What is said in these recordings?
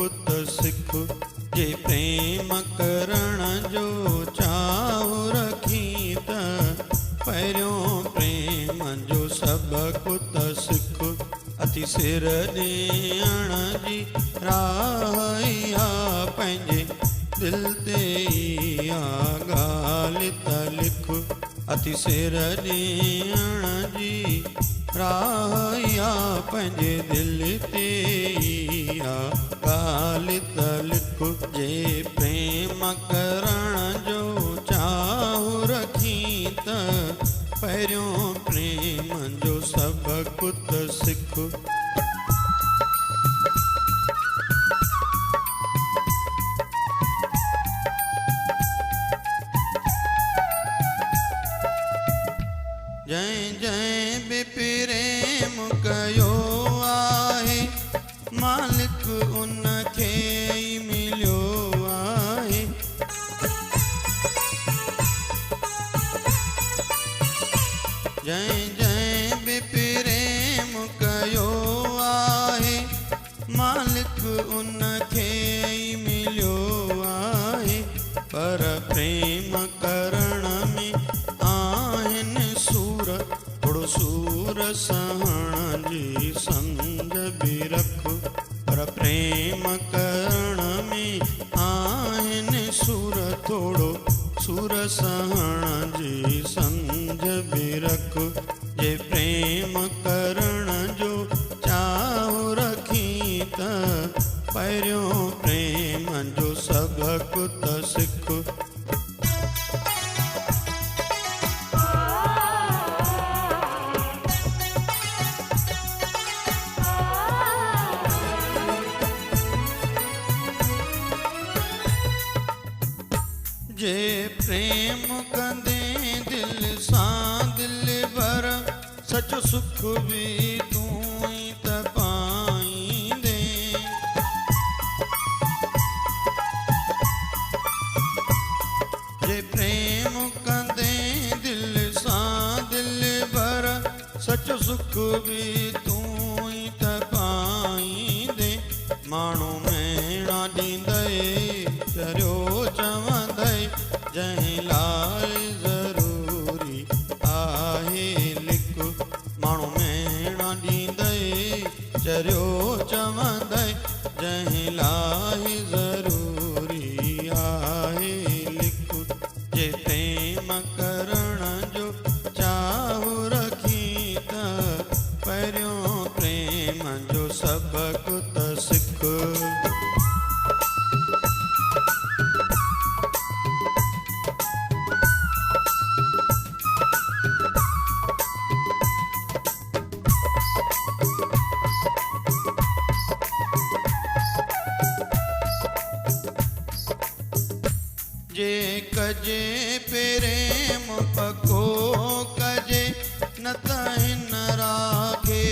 कुत सिख। जे प्रेम करण जो चाहु रखी त पहिरियों प्रेम जो सब कुत सिख। अति सिर ॾियण जी राह इहा पंहिंजे दिल ते इहा ॻाल्हि त लिख। अति सिर ॾियण जी राह इहा पंहिंजे दिल ते इहा ॻाल्हि त लिख। जे प्रेम करण जो चाहु रखी त पहिरियों प्रेम जो सब कुत सिख। जंहिं जंहिं बि प्रेम कयो आहे मालिक उन खे ई मिलियो आहे। जंहिं जंहिं बि प्रेम कयो आहे मालिक उन खे ई मिलियो आहे। पर प्रेम करण में आहिनि सूर, थोड़ो सूर सहण जी सम्झ बि रख। पर प्रेम करण में आहिनि सूर, थोड़ो सूर सहण जी सम्झ बि रख। जे प्रेम करण जो चाहु रखी त पहिरियों प्रेम जो सब कुत सिख। जे प्रेम कंदे दिल सां दिल भर सचो सुख भी तू ही त पाईंदे। जे प्रेम कंदे दिल सां दिल भर सचो सुख भी तू ही त पाईंदे। माण्हू मेणा ॾींदे चरियो चवंदे जंहिं लाइ ज़रूरी आहे लिख। माण्हू मेणा ॾींदे चरियो चवंदे जंहिं लाइ ज़रूरी आहे लिख। जे प्रेम करण जो चाहु रखी त पहिरियों प्रेम जो सब कुत सिख। जे कजे प्रेम पको कजे न त हिन राखे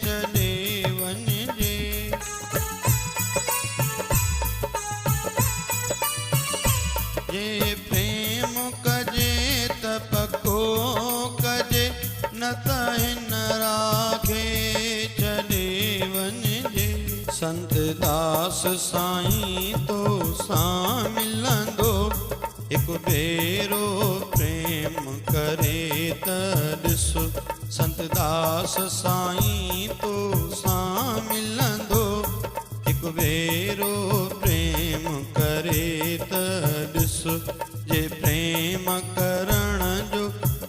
छॾे वञिजे। जे प्रेम कजे त पको कजे न त हिन राखे छॾे वञिजे। संत दास साईं तो सां मिलंदो हिकु भेरो प्रेम करे त ॾिस। संत दास साईं तो सां मिलंदो हिकु भेरो प्रेम करे त ॾिस। जे प्रेम करण जो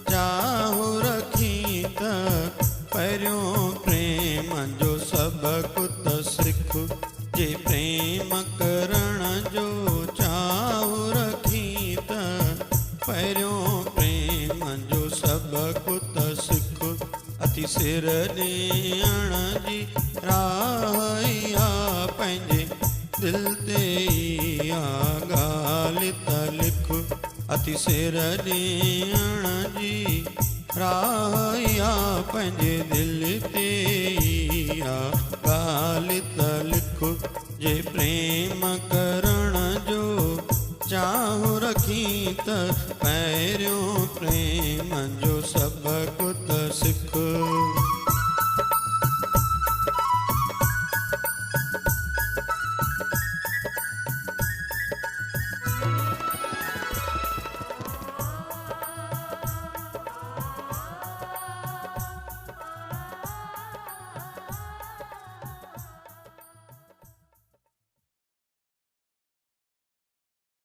चाहु रखी त पहिरियों प्रेम जो सब कुत सिख। जे प्रेम करण जो चाहु रखी त पहिरियों प्रेम जो सब कुत सिख। अति सिर ॾियण जी राह इहा पंहिंजे दिल ते इहा ॻाल्हि त लिख। अति सिर ॾियण जी राह इहा पंहिंजे दिल ते इहा ॻाल्हि त लिख। जे प्रेम करण जो चाहु रखी त पहिरियों प्रेम जो सब कुत सिख।